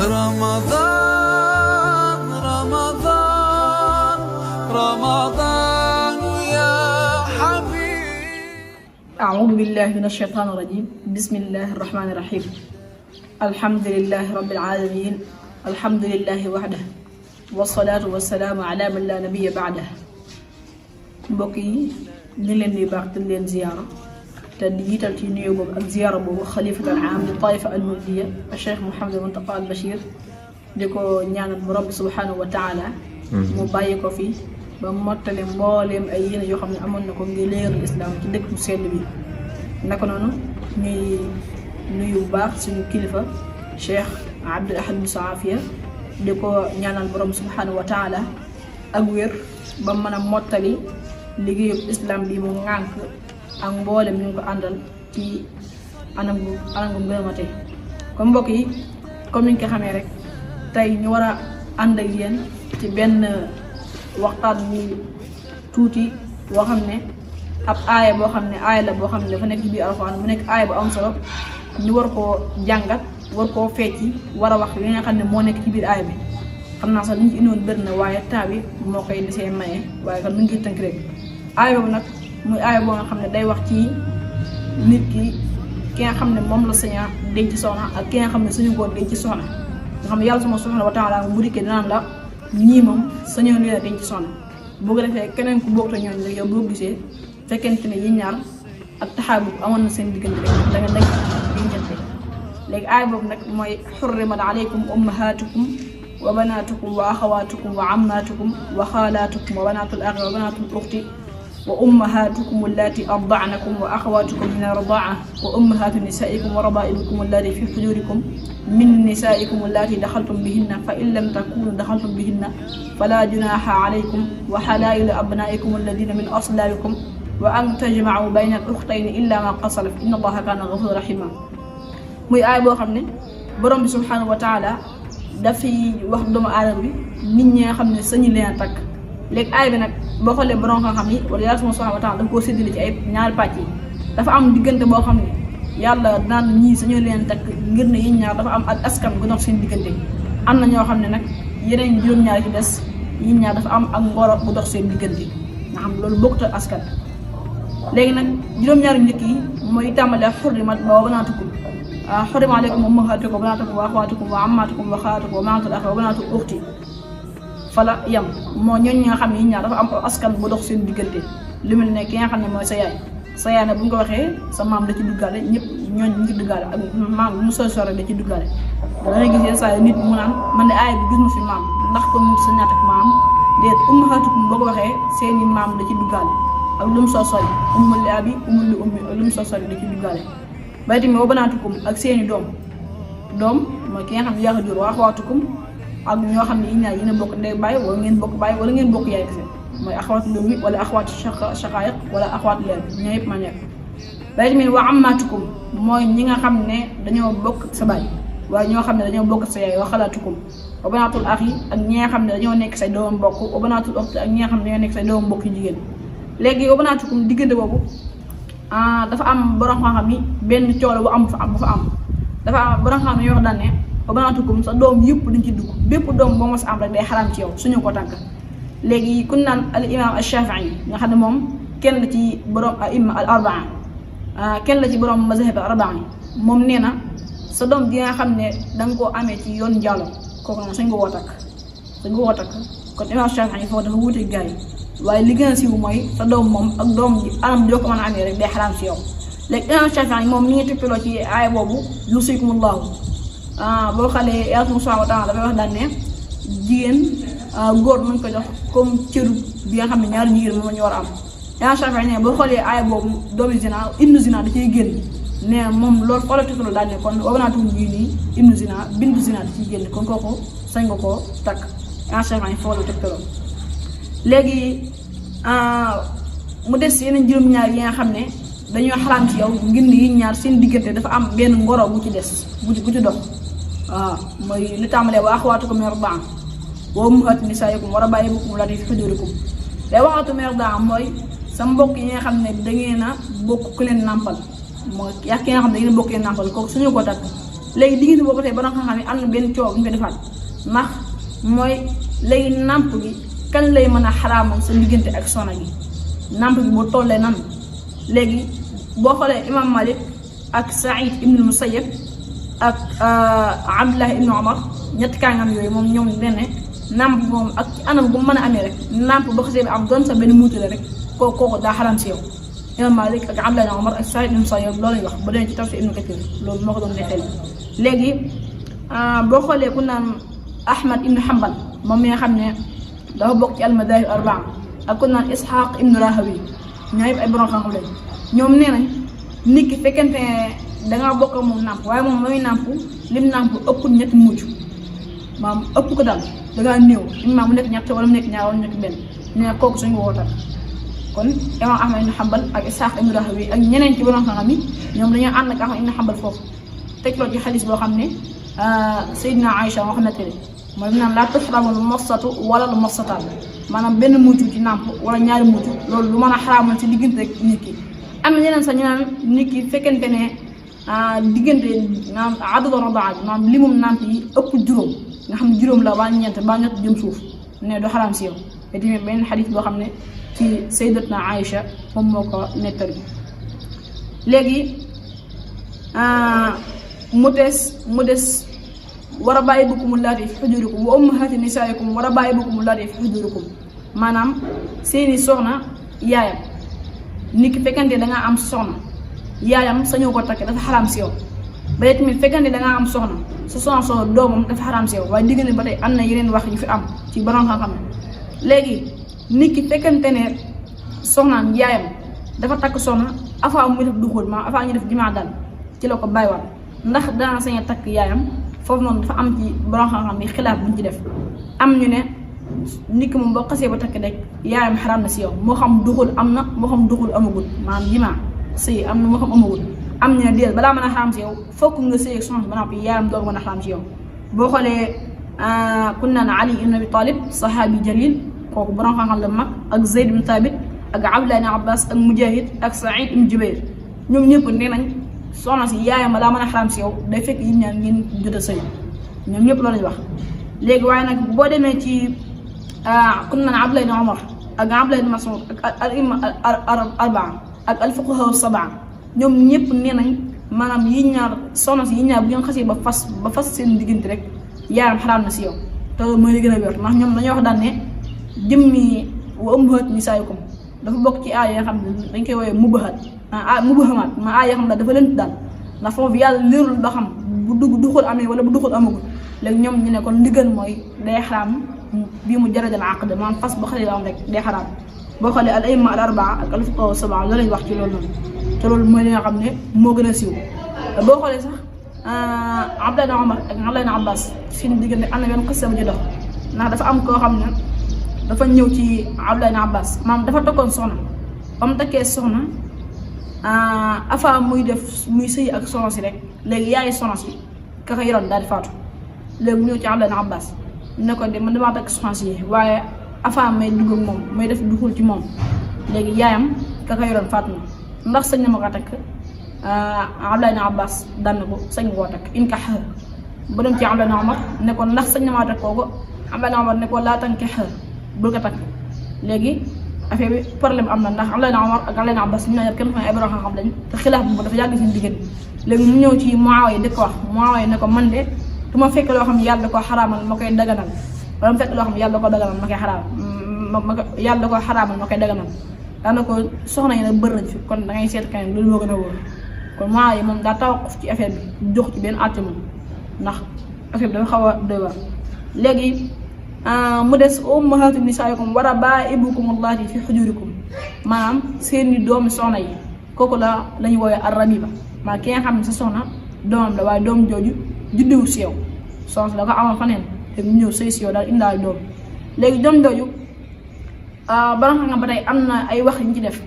رمضان رمضان رمضان يا حبيب. أعوذ بالله من الشيطان الرجيم. بسم الله الرحمن الرحيم. الحمد لله رب العالمين. الحمد لله وحده والصلاة والسلام على من لا نبي بعده. mbokk yi ñu leen di baax di leen ziyaara te di jiital ci nuyu boobu ak ziyaara boobu xalifatul aam di taifa al muridiya Cheikh Mouhamadou Mountakha al Bachir di ko ñaanal borom bi subhanahu wa taala mu bàyyi ko fi ba mottale mbooleem ay yéene yoo xam ne amoon na ko ngir leeral islam ci dëkk bu sell bi. naka noonu ñuy nuyu bu baax suñu kilifa Cheikh Abdoul Ahad Moussa Afia di ko ñaanal borom bi subhanahu wa taala ak wér ba mën a mottali liggéeyub islam bi mu ŋànk ak mboolem ñu ngi ko àndal ci anam gu gën a mate. comme mbokk yi comme ni ñu ko xamee rek tey ñu war a ànd ak yéen ci benn waxtaan wu tuuti boo xam ne ab aaya boo xam ne aaya la boo xam ne dafa nekk ci biir alxuraan mu nekk aaya bu am solo ñu war koo jàngat war koo fecci war a wax li nga xam ne moo nekk ci biir aaya bi. xam naa sax li ñu ci indoon bëri na waaye temps bi moo koy desee maye waaye kon nu ngi tënk rek aaya boobu nag muy aaya boo nga xam ne day wax ci nit ki nga xam ne moom la sañ a denc soxna ak ki nga xam ne suñu koo denc soxna nga xam ne yàlla sama subhanahu wa taala bu dikkee dinaan la ñii moom sañoo leen a denc soxna boo ko defee keneen ku boog te ñooñu rek yow boo gisee fekkente ne yi ñaar ak taxaabu amoon na seen diggante rek da nga nekk dencante. léegi aaya boobu nag mooy xurrimat aleykum ummahatukum wa banatukum wa axawatukum wa ammatukum wa xaalaatukum wa banatul axi wa banatul uxti wa ummahatukum allati ardanakum wa axawatukum min ardaa wa ummahatu nisaikum wa rabaibukum allati fi xujurikum min nisaikum allati daxaltum bihinna fa in lam takunu daxaltum bihinna fala junaha alaykum wa xalailu abnaikum alladina min aslaabikum wa an tajmacu bayna al uxtayni illa ma qad salaf inna allaha kaana gafuran rahima. muy aay boo xam ne borom bi subhanahu wa taala dafay wax doomu aadama bi nit ñi nga xam ne sañu leen a takk. léegi aay bi nag boo xoolee borom xam-xam yi wala yàlla subhanahu wa taala dafa koo séddale ci ay ñaari pàcc yi dafa am diggante boo xam ne yàlla naan ñii sañu leen takk ngir ne yéen ñaar dafa am ak askan bu dox seen diggante. am na ñoo xam ne nag yeneen juróom-ñaar ci des yéen ñaar dafa am ak ngoro bu dox seen diggante nga xam loolu bokkut ak askan. léegi nag juróom-ñaari njëkk yi mooy tàmbalee xurrimat wa banaatukum xurrima aleykum ummahatukum wa banaatukum wa axawaatukum wa ammatukum wa xaalaatukum wa banatul axi wa banatul uxti fala yam moo ñooñ ñi nga xam ne yi ñaar dafa am askan bu dox seen diggante lu mel ne ki nga xam ne mooy sa yaay nag bu ñu ko waxee sa maam da ci duggaale ñëpp ñooñ ñu ci duggaale ak maam mu sori sori da ci duggaale. dangay gis yenn saa nit mu naan man de aaya bi gis ma fi maam ndax kon nit sa ñaata maam déet ummahatukum boo ko waxee seeni maam da ci duggaale ak lu mu soo sori ummul li abi ummul li ummi ak lu mu soo sori da ci duggaale. bay tamit wa banaatukum ak seeni doom mooy ki nga xam ne yaa ko jur wa axawaatukum ak ñoo xam ne yi ñaar yéen a bokk ndey bàyyi wala ngeen bokk bàyyi wala ngeen bokk yaay kese mooy axawaatu lummi wala axawaatu shaqaayiq wala axawaatu leen ñoo yëpp ma nekk. bay tamit wa ammaatukum mooy ñi nga xam ne dañoo bokk sa baay waaye ñoo xam ne dañoo bokk sa yaay wa xalaatukum wa banaatul axi ak ñi nga xam ne dañoo nekk say doomam bokk wa banaatul uxti ak ñi nga xam ne dañoo nekk say doomam bokk yu jigéen. léegi wa banaatukum diggante boobu dafa am borom xam-xam yi benn coono bu am dafa am borom xam-xam yi yoo xam ne wa banaatukum sa doom yëpp dañ ci dugg bépp doom boo mos a am rek day xaraam ci yow suñu ko tànk. léegi ku ñu naan al imam al shafii nga xam ne moom kenn la ci borom aima al arbaa kenn la ci borom mazhab al arbaa moom nee na sa doom bi nga xam ne da nga koo amee ci yoon njaaloo kooku nag sañ nga koo takk kon imam shafii foofu dafa wuute gars yi waaye li gën a siiw mooy sa doom moom ak doom ji anam joo ko mën a amee rek day xaraam ci yow. léegi imam shafii moom mi ngi tippiloo ci aaya boobu yusikumullahu boo xalee yàlla subhanahu wa taala dafay wax daal ne jigéen góor nañ ko jox comme cëru bi nga xam ne ñaari jigéen moom la ñu war a am. yaa Shaafi'i ne boo xoolee aaya boobu doomi zina ibnu zina da ciy génn ne moom loolu xoolal tikkalo daal ne kon wa banaatukum jii nii ibnu zina bintu zina da ciy génn kon kooku sañ nga koo takk. yaa Shaafi'i foofu la tikkalo léegi mu des yeneen juróom-ñaar yi nga xam ne dañoo xaraam ci yow ngir ne yi ñaar seen diggante dafa am benn ngoro bu ci des bu ci dox. waaw mooy li tàmbalee wa axawaatukum min arbaa wa ummahatu nisaa'ikum wa rabaa'ibukum allati fi hujurikum day waxatu min arbaa mooy sa mbokk yi nga xam ne da ngeen a bokk ku leen nàmpal mooy yaa ki nga xam ne da ngeen a bokk leen nàmpal kooku suñu ko takk léegi diggante boobu tey ba nga xam ne am na benn coow bu ñu ko defaat ndax mooy léegi nàmp gi kan lay mën a xaraamal sa diggante ak soxna gi nàmp gi bu tollee nan léegi boo xoolee imam Malik ak Saïd ibnul Musayyab ak Abdullah ibnu Omar ñetti kàngam yooyu moom ñoom ne nàmp moom ak ci anam bu mën a amee rek nàmp ba xasee bi am doon sa benn muuti la rek kooku daa xaram si yow. imam Malik ak Abdullah ibnu Omar ak Saïd ibnu Musayyab loolu lañu wax ba demee ci tafsir Ibnu Kathir loolu moo ko doon nettali léegi boo xoolee ku naan Ahmad ibnu Hanbal moom mi nga xam ne dafa bokk ci al-madahib arbaa ak ku naan Ishaq ibnu Rahawi ñoo yëpp ay borom xam-xam lañ ñoom nee nañ nit ki fekkente ne dangaa bokk moom nàmp waaye moom mooy nàmp lim nàmp ëpp ñetti mujj maam ëpp ko daal dangaa néew imam mu nekk ñett wala mu nekk ñaar wala mu nekk benn ñu ne kooku suñu wootal kon imam Ahmad ibnu Hanbal ak Ishaq ibnu Rahawi ak ñeneen ci borom xam-xam yi ñoom dañoo ànd ak Ahmad ibnu Hanbal foofu teg loolu ci xadis boo xam ne Seydina Aïcha moo xam ne tene mooy bi naan laa tuxramul mossatu wala lu mossataan maanaam benn mujj ci nàmp wala ñaari mujj loolu lu mën a xaraamal ci diggante rek nit ki am na ñeneen sax ñu naan nit ki fekkente ne diggante maanaam adadu radaa maanaam limum nàmp yi ëpp juróom nga xam ne juróom la ba ñeent ba ñett jëm suuf ne du xaraam si yow te tamit benn xadis boo xam ne ci Sayyidatuna Aïcha moom moo ko nettali léegi mu des wa rabaa'ibukum allaati fi hujurikum wa ummahaati nisaa'ikum wa rabaa'ibukum allaati fi hujurikum maanaam seeni soxna yaayam nit ki fekkante da ngaa am soxna yaayam sañoo ko takk dafa xaraam si yow ba tey tamit fekkante da ngaa am soxna sa soxna soo doomam dafa xaraam si yow waaye diggante ba tey am na yeneen wax yu fi am ci borom xam-xam léegi nit ki fekkante ne soxnaam yaayam dafa takk soxna avant muy def duxul ma avant ñu def jimaa daal ci la ko bàyyiwaat ndax dana sañ a takk yaayam foofu noonu dafa am ci borom xam-xam yi xilaaf buñ ci def am ñu ne nit ki moom boo xasee ba takk rek yaayam xaraam na si yow moo xam duxul am na moo xam duxul amagul maanaam jimaa sëy am na moo xam amagul am ñu ne déet balaa mën a xaraam si yow fokk nga sëy ak soxna ba noppi yaayam doog mën a xaraam si yow boo xoolee ku naan Ali ibn Abi Talib saxaabi jalil kooku borom xam-xam la mag ak Zayd ibn Thabit ak Abdullah ibn Abbas ak Mujahid ak Saïd ibn Jubayr ñoom ñëpp nee nañ soxna si yaayam balaa mën a xaraam si yow day fekk yi ñaan ngeen jot a sëy ñoom ñëpp loolu lañ wax léegi waaye nag boo demee ci ku naan Abdullah ibn Umar ak Abdullah ibn Mas'ud ak al imma arbaa ak al fuqaha sabaa ñoom ñëpp nee nañ maanaam yi ñaar soxna si yi ñaar bu ngeen xasee ba fas seen diggante rek yaayam xaraam na si yow te mooy li gën a wér ndax ñoom dañoo wax daan ne jëmmi wa ummahaat nisaa'ikum dafa bokk ci aaya yoo xam ne dañ koy woowee mubahaat mubahamaat ma aaya yoo xam ne dafa lënt daal ndax foofu yàlla leerul ba xam bu duxul amee wala bu duxul amagul léegi ñoom ñu ne kon li gën mooy day xaraam bii mu jaradal aqd maanaam fas ba xale la am rek day xaraam boo xoolee al aimma al arbaa ak al fuqahaa sabaa loolu lañ wax ci loolu noonu te loolu mooy li nga xam ne moo gën a siiw boo xoolee sax Abdullah ibn Umar ak Abdullah ibn Abbas seen diggante am na benn xisa bu ci dox ndax dafa am koo xam ne dafa ñëw ci Abdullah ibn Abbas maanaam dafa takkoon soxna ba mu takkee soxna afa muy sëy ak soxna si rek léegi yaay soxna si ka ko yoroon daal di faatu léegi mu ñëw ci Abdullah ibn Abbas ne ko de man damaa takk soxna si waaye afa may dugg ak moom may def duxul ci moom léegi yaayam ka ko yoroon faatu na ndax sañ na ma ko takk Abdullah ibn Abbas daan na ko sañ koo takk in ka xër ba dem ci Abdullah ibn Umar ne ko ndax sañ na maa takk kooku Abdullah ibn Umar ne ko laa tanki xër bul ko takk léegi affaire bi problème am na ndax Abdullah ibn Umar ak Abdullah ibn Abbas ñu ne kenn xam ay borom xam-xam lañ te xilaaf bu dafa yàgg seen diggante léegi mu ñëw ci Muawiya di ko wax Muawiya ne ko man de du ma fekk loo xam ne yàlla da koo xaraamal ma koy daganal wala mu fekk loo xam ne yàlla da koo daganal ma koy xaraam yàlla da koo xaraamal ma koy daganal daana ko soxna yi nag bëri nañ fi kon da ngay seet keneen loolu moo gën a wóor kon Muawiya moom daa tawaquf ci affaire bi jox ci benn àtte moom ndax affaire bi dafa xaw a doy waar léegi mu des ummahaatu nisaa'ikum wa rabaa'ibukum allaati fi hujurikum maanaam seeni doomi soxna yi kooku la ñu woowee ar-rabiba maa ki nga xam ne sa soxna doomam la waaye doom jooju juddewu si yow soxna si da ko amal faneen te mu ñëw sëy si yow daal indaal doom léegi doom jooju ba nga xam ne ba tey am na ay wax ñu ci def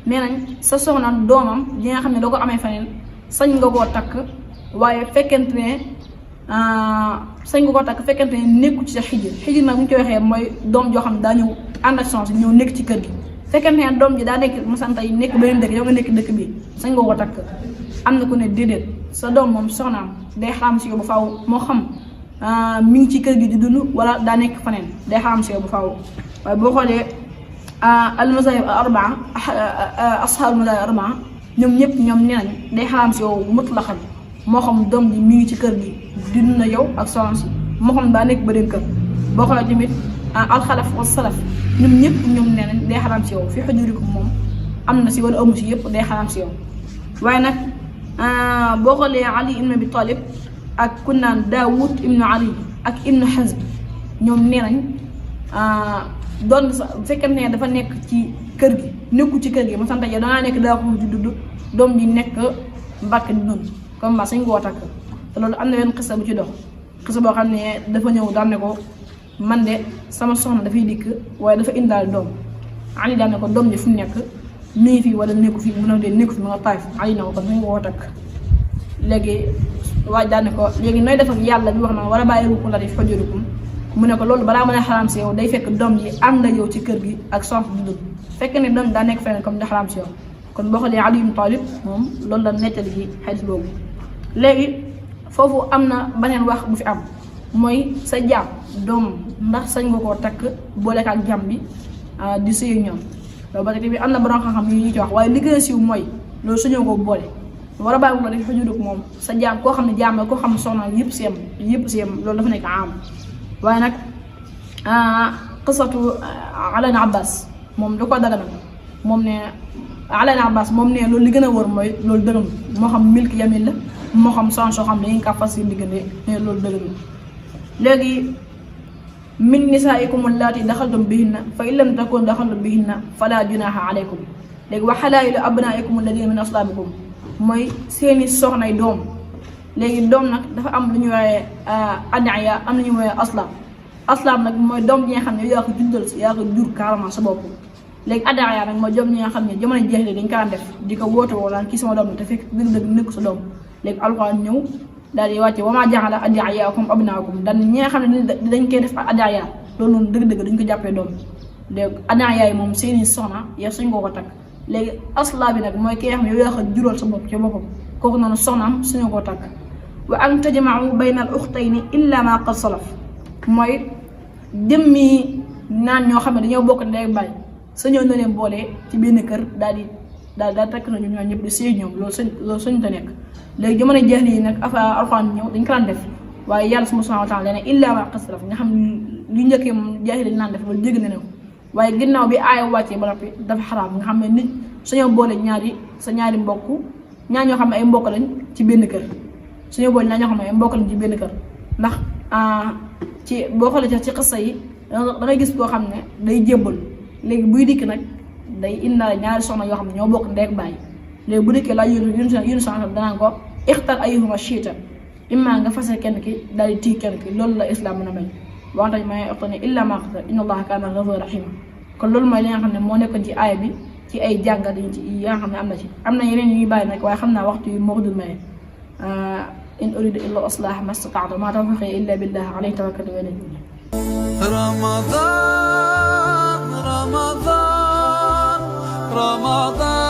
nee nañ sa soxna doomam li nga xam ne doo ko amee faneen sañ nga koo takk waaye fekkente ne sañ nga koo takk fekkente ne nekku ci sa xijir nag bu ñu koy waxee mooy doom joo xam ne daa ñëw ànd ak soxna si ñëw nekk ci kër gi fekkente ne doom ji daa nekk masanta yi nekk beneen dëkk yow nga nekk dëkk bi sañ nga ko takk. am na ku ne déedéet sa doom moom soxnaam day xaram si yow bu faaw moo xam mi ngi ci kër gi di dund wala daa nekk faneen day xaram si yow bu faaw. waaye boo xoolee al mazahib al arbaa ashaabul mazahib al arbaa ñoom ñëpp ñoom nee nañ day xaram si yow mutlaqan moo xam doom ji mi ngi ci kër gi di dund na yow ak soxna si moo xam daa nekk beneen kër. boo xoolee tamit alxalaf wa salaf ñoom ñëpp ñoom nee nañ day xaram si yow fi xujurikum moom am na si wala amu si yëpp day xaram si yow. waaye nag boo xoolee Ali ibn Abi Talib ak ku naan Daawud ibnu Ali ak ibnu Hazm ñoom nee nañ doon sa bu fekkee ne dafa nekk ci kër gi nekku ci kër gi ma sant yow dangaa nekk daa ko di dudd doom ji nekk mbàkk di dund comme ba sañ koo takk te loolu am na benn xisa bu ci dox xisa boo xam ne dafa ñëw daan ne ko man de sama soxna dafay dikk waaye dafa indaal doom Ali daan ne ko doom ji fu mu nekk mi ngi fii wala nekku fii mu ne de nekku fi mu nga Taayif Ali na ko kon sañ koo takk. léegi waaj daan ne ko léegi nooy def ak yàlla bi wax na wala bàyyi rukum la def xujurikum mu ne ko loolu balaa mën a xaraam si yow day fekk doom ji ànd ak yow ci kër gi ak soxna di dund fekk ne doom daa nekk feneen comme di xaraam si yow kon boo xoolee Ali ibn Talib moom loolu la nettali ci xadis boobu. léegi foofu am na beneen wax bu fi am mooy sa jaam doom ndax sañ nga koo takk boole ak jàmm bi di sëy ñoom loolu ba tey bi am na borom xam-xam yu ñu ci wax waaye li gën a siiw mooy loolu suñoo ko boole. war a bàyyi ko def xujuruk moom sa jaam koo xam ne jaam la koo xam ne soxna yëpp si yem loolu dafa nekk am. waaye nag qisatu Alan Abbas moom da ko daganal moom ne Alan Abbas moom ne loolu li gën a wër mooy loolu dëgënu moo xam milk yamin la moo xam soxna soo xam ne dañu kaa fas seen diggante ne loolu dëgënu. léegi min nisaikum allaati daxaltum bihinna fa in lam takun daxaltum bihinna fala junaha alaykum. léegi wa halaa'ilu abnaa'ikum alladina min aslaabikum mooy seeni soxnay doom. léegi doom nag dafa am lu ñuy woowee adaya am lu ñuy woowee aslam nag mooy doom bi nga xam ne yaa ko juddal si yaa ko jur carrément sa bopp. léegi adaya nag mooy doom ñi nga xam ne jamono jeex dañ ko daan def di ko woote woo naan kii sama doom la te fekk dëgg-dëgg nekk sa doom. léegi alxuraan ñëw daal di wàcce wa maa ja'ala ad'iyaakum abnaakum dañ ñi nga xam ne dañ koy def adaya loolu noonu dëgg-dëgg dañ ko jàppee doom. léegi adaya yi moom seeni soxna yow suñ ko takk. léegi asla bi nag mooy ki nga xam ne yow yaa ko jural sa bopp ci boppam kooku noonu soxnaam suñu koo takk. wa an tajma'u bayna al ukhtayni illa ma qad salaf mooy jëmmi naan ñoo xam ne dañoo bokk ndey ak baay sañoo na leen boole ci benn kër daal takk nañu ñoo ñëpp di sëy ñoom loolu suñu ta nekk. léegi jamono jeex yi nag alxuraan ñëw dañ ko daan def waaye yàlla subhaanahu wa ta'aala nee na illa ma qad salaf nga xam ne lu njëkkee moom jeex dañ naan def loolu jégg na ne waaye ginnaaw bi aaya wàccee ba noppi dafa xaraam nga xam ne nit sañoo boole ñaari mbokk ñaar ñoo xam ne ay mbokk lañ ci benn kër. suñu boole ñaa ñoo xam ne ay mbokk lañ ci benn kër ndax ci boo xoolee ci xissa yi da ngay gis koo xam ne day jébbal léegi buy dikk nag day indaale ñaari soxna yoo xam ne ñoo bokk ndey ak baay léegi bu dikkee laaj yéen soxna danaan ko ixtar ayyuhuma shi'ta imma nga fase kenn ki daal di tii kenn ki loolu la islam mën a may wante may waxta ne illa ma qata inna allaha kaana ghafuuran rahiima kon loolu mooy li nga xam ne moo nekkoon ci aaya bi ci ay jàngat yi nga xam ne am na yeneen yu ñuy bàyyi nag waaye xam naa waxtu yi moo ko dul maye. in uridu illa al-islaaha ma stata'tu ma tawfiiqi illa billah alayhi tawakkaltu wa ilayhi unib. Ramadan